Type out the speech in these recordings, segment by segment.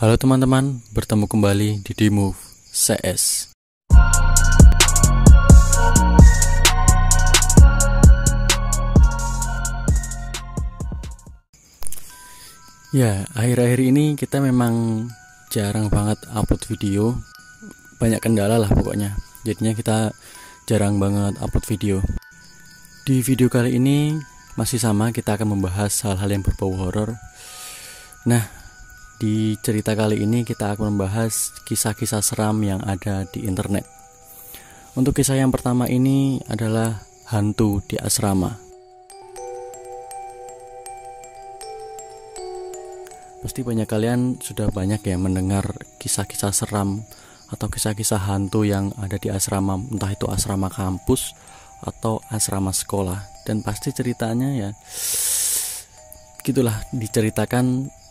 Halo teman-teman, bertemu kembali di Dimove CS. Ya, akhir-akhir ini kita memang jarang banget upload video. Banyak kendala lah pokoknya. Jadinya kita jarang banget upload video. Di video kali ini masih sama, kita akan membahas hal-hal yang berbau horor. Nah, di cerita kali ini kita akan membahas kisah-kisah seram yang ada di internet. Untuk kisah yang pertama ini adalah hantu di asrama. Pasti banyak kalian sudah banyak ya mendengar kisah-kisah seram atau kisah-kisah hantu yang ada di asrama, entah itu asrama kampus atau asrama sekolah. Dan pasti ceritanya ya gitulah, diceritakan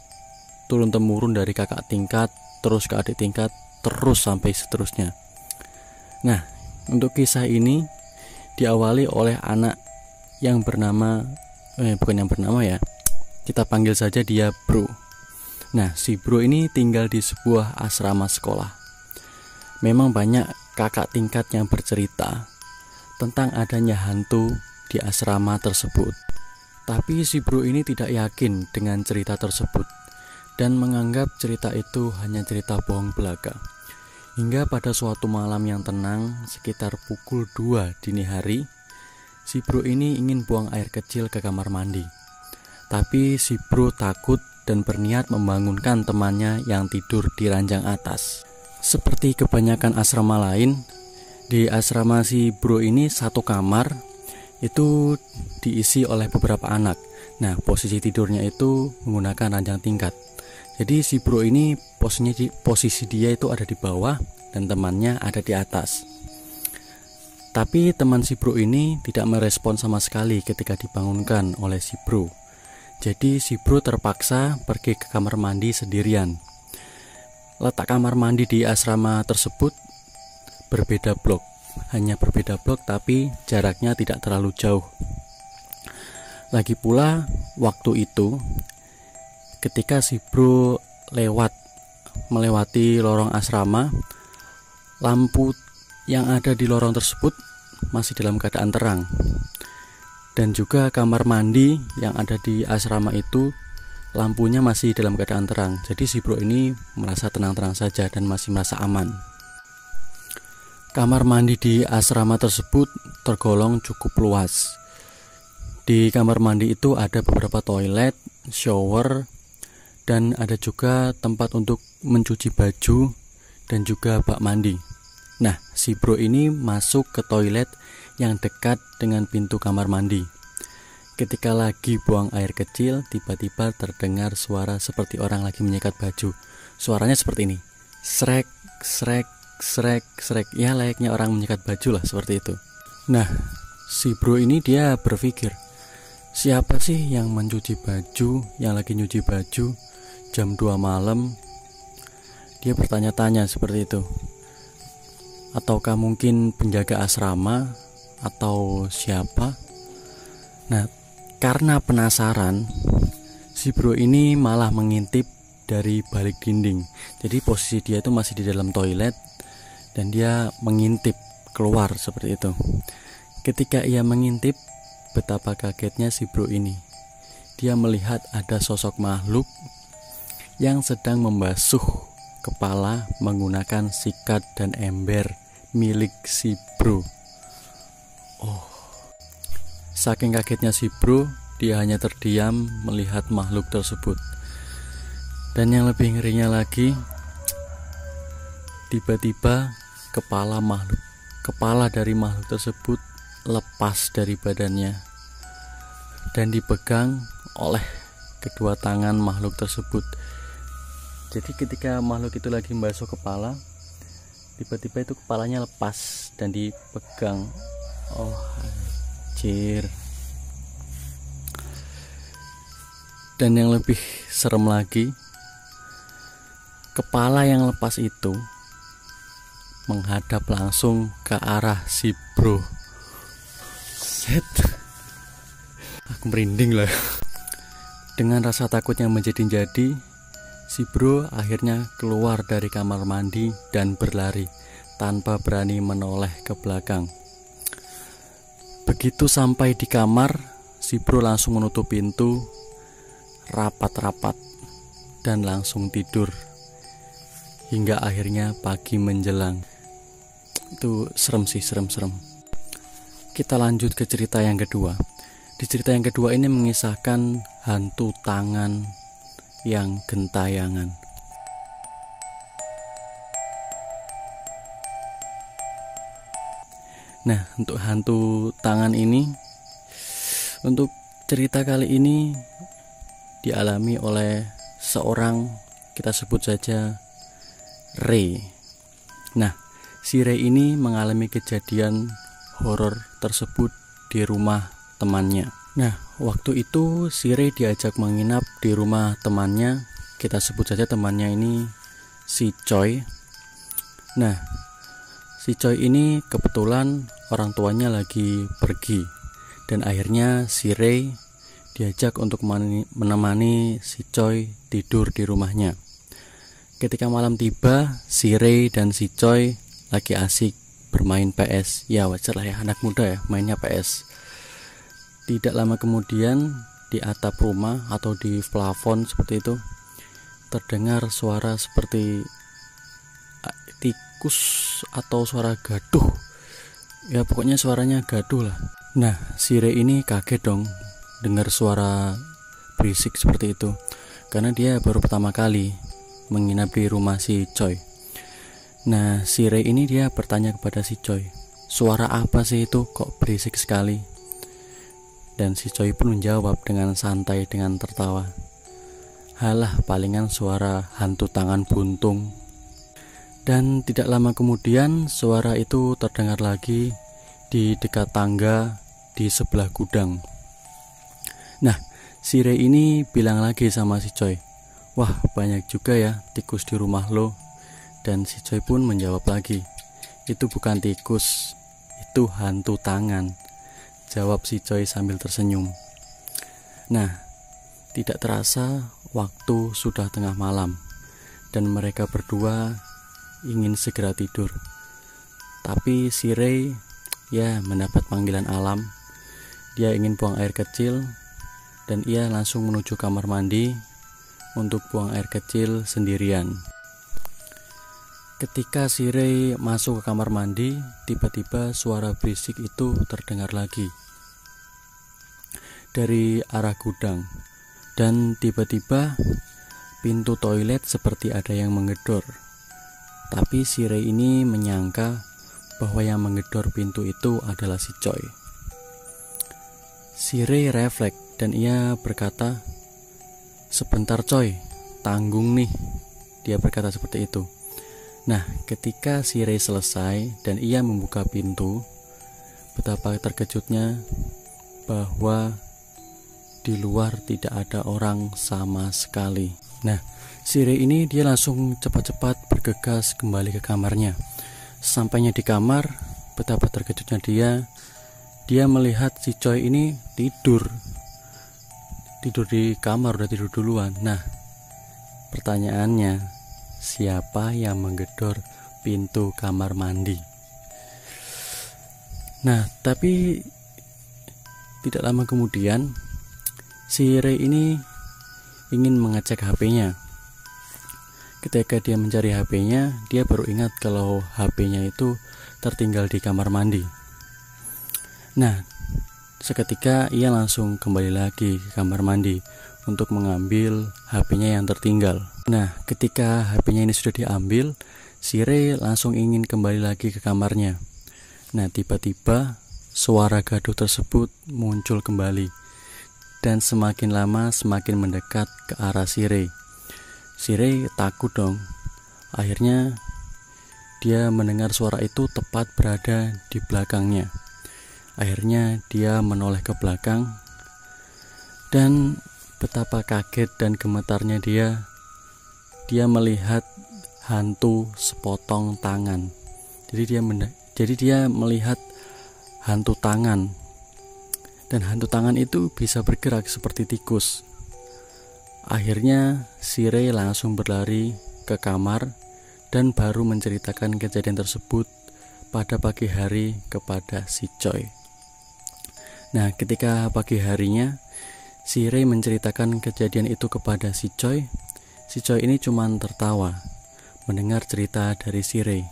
turun-temurun dari kakak tingkat terus ke adik tingkat terus sampai seterusnya. Nah, untuk kisah ini diawali oleh anak yang bernama kita panggil saja dia Bro. Nah, si Bro ini tinggal di sebuah asrama sekolah. Memang banyak kakak tingkat yang bercerita tentang adanya hantu di asrama tersebut. Tapi si Bro ini tidak yakin dengan cerita tersebut dan menganggap cerita itu hanya cerita bohong belaka. Hingga pada suatu malam yang tenang, sekitar pukul 2 dini hari, si Bro ini ingin buang air kecil ke kamar mandi. Tapi si Bro takut dan berniat membangunkan temannya yang tidur di ranjang atas. Seperti kebanyakan asrama lain, di asrama si Bro ini satu kamar itu diisi oleh beberapa anak. Nah, posisi tidurnya itu menggunakan ranjang tingkat. Jadi si Bro ini posisi dia itu ada di bawah dan temannya ada di atas. Tapi teman si Bro ini tidak merespon sama sekali ketika dibangunkan oleh si Bro. Jadi si Bro terpaksa pergi ke kamar mandi sendirian. Letak kamar mandi di asrama tersebut berbeda blok. Hanya berbeda blok tapi jaraknya tidak terlalu jauh. Lagi pula waktu itu ketika si Bro melewati lorong asrama, lampu yang ada di lorong tersebut masih dalam keadaan terang. Dan juga kamar mandi yang ada di asrama itu lampunya masih dalam keadaan terang. Jadi si Bro ini merasa tenang-tenang saja dan masih merasa aman. Kamar mandi di asrama tersebut tergolong cukup luas. Di kamar mandi itu ada beberapa toilet, shower, dan ada juga tempat untuk mencuci baju dan juga bak mandi. Nah, si Bro ini masuk ke toilet yang dekat dengan pintu kamar mandi. Ketika lagi buang air kecil, tiba-tiba terdengar suara seperti orang lagi menyikat baju. Suaranya seperti ini. Srek, srek, srek, srek. Ya, layaknya orang menyikat baju lah, seperti itu. Nah, si Bro ini dia berpikir, siapa sih yang mencuci baju, yang lagi nyuci baju jam 2 malam? Dia bertanya-tanya seperti itu. Ataukah mungkin penjaga asrama atau siapa? Nah, karena penasaran, si Bro ini malah mengintip dari balik dinding. Jadi posisi dia itu masih di dalam toilet dan dia mengintip keluar seperti itu. Ketika ia mengintip, betapa kagetnya si Bro ini. Dia melihat ada sosok makhluk yang sedang membasuh kepala menggunakan sikat dan ember milik si Bro. Saking kagetnya si Bro, dia hanya terdiam melihat makhluk tersebut. Dan yang lebih ngerinya lagi, tiba-tiba kepala dari makhluk tersebut lepas dari badannya dan dipegang oleh kedua tangan makhluk tersebut. Jadi ketika makhluk itu lagi membasuh kepala, tiba-tiba itu kepalanya lepas dan dipegang. Anjir. Dan yang lebih serem lagi, kepala yang lepas itu menghadap langsung ke arah si Bro. Set. Aku merinding lah. Dengan rasa takut yang menjadi-jadi, Si bro akhirnya keluar dari kamar mandi dan berlari tanpa berani menoleh ke belakang. Begitu sampai di kamar, si bro langsung menutup pintu rapat-rapat dan langsung tidur hingga akhirnya pagi menjelang. Itu serem sih, serem. Kita lanjut ke cerita yang kedua. Di cerita yang kedua ini mengisahkan hantu tangan yang gentayangan. Nah, untuk hantu tangan ini, untuk cerita kali ini dialami oleh seorang, kita sebut saja Ray. Nah, si Ray ini mengalami kejadian horor tersebut di rumah temannya. Nah, waktu itu si Ray diajak menginap di rumah temannya. Kita sebut saja temannya ini si Choi. Nah, si Choi ini kebetulan orang tuanya lagi pergi, dan akhirnya si Ray diajak untuk menemani si Choi tidur di rumahnya. Ketika malam tiba, si Ray dan si Choi lagi asik bermain PS. Ya wajar lah ya, anak muda ya, mainnya PS. Tidak lama kemudian di atap rumah atau di plafon seperti itu terdengar suara seperti tikus atau suara gaduh. Ya pokoknya suaranya gaduh lah. Nah, si Ray ini kaget dong dengar suara berisik seperti itu, karena dia baru pertama kali menginap di rumah si Choi. Nah, si Ray ini dia bertanya kepada si Choi, suara apa sih itu kok berisik sekali? Dan si Choi pun menjawab dengan santai, dengan tertawa, halah palingan suara hantu tangan buntung. Dan tidak lama kemudian suara itu terdengar lagi di dekat tangga di sebelah gudang. Nah, si Ray ini bilang lagi sama si Choi, wah banyak juga ya tikus di rumah lo. Dan si Choi pun menjawab lagi, itu bukan tikus, itu hantu tangan, jawab si Choi sambil tersenyum. Nah, tidak terasa waktu sudah tengah malam dan mereka berdua ingin segera tidur. Tapi si Ray ya mendapat panggilan alam. Dia ingin buang air kecil dan ia langsung menuju kamar mandi untuk buang air kecil sendirian. Ketika si Ray masuk ke kamar mandi, tiba-tiba suara berisik itu terdengar lagi dari arah gudang. Dan tiba-tiba pintu toilet seperti ada yang menggedor. Tapi si Ray ini menyangka bahwa yang menggedor pintu itu adalah si Choi. Si Ray refleks dan ia berkata, sebentar Choi, tanggung nih. Dia berkata seperti itu. Nah, ketika si Ray selesai dan ia membuka pintu, betapa terkejutnya bahwa di luar tidak ada orang sama sekali. Nah, si Ray ini dia langsung cepat-cepat bergegas kembali ke kamarnya. Sampainya di kamar, betapa terkejutnya dia melihat si Choi ini tidur di kamar, udah tidur duluan. Nah, pertanyaannya, siapa yang menggedor pintu kamar mandi? Nah, tapi tidak lama kemudian si Ray ini ingin mengecek HP-nya. Ketika dia mencari HP-nya, dia baru ingat kalau HP-nya itu tertinggal di kamar mandi. Nah, seketika ia langsung kembali lagi ke kamar mandi untuk mengambil HP-nya yang tertinggal. Nah, ketika HP-nya ini sudah diambil, si Ray langsung ingin kembali lagi ke kamarnya. Nah, tiba-tiba suara gaduh tersebut muncul kembali dan semakin lama semakin mendekat ke arah si Ray. Si Ray takut dong. Akhirnya dia mendengar suara itu tepat berada di belakangnya. Akhirnya dia menoleh ke belakang dan betapa kaget dan gemetarnya dia melihat hantu sepotong tangan. Jadi dia melihat hantu tangan, dan hantu tangan itu bisa bergerak seperti tikus. Akhirnya si Ray langsung berlari ke kamar dan baru menceritakan kejadian tersebut pada pagi hari kepada si Choi. Nah, ketika pagi harinya si Ray menceritakan kejadian itu kepada si Choi ini cuma tertawa mendengar cerita dari si Ray.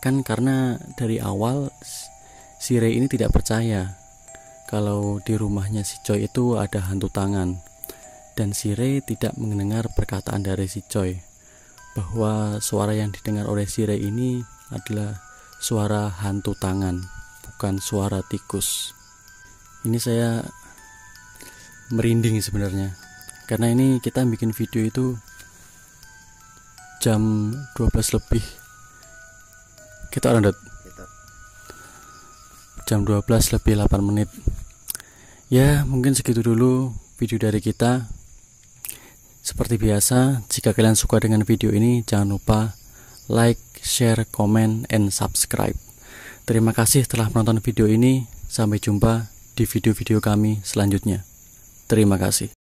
Kan karena dari awal si Ray ini tidak percaya kalau di rumahnya si Choi itu ada hantu tangan, dan si Ray tidak mendengar perkataan dari si Choi bahwa suara yang didengar oleh si Ray ini adalah suara hantu tangan, bukan suara tikus. Ini saya merinding sebenarnya, karena ini kita bikin video itu jam 12 lebih. Kita lanjut jam 12 lebih 8 menit. Ya, mungkin segitu dulu video dari kita. Seperti biasa, jika kalian suka dengan video ini, jangan lupa like, share, comment, and subscribe. Terima kasih telah menonton video ini. Sampai jumpa di video-video kami selanjutnya. Terima kasih.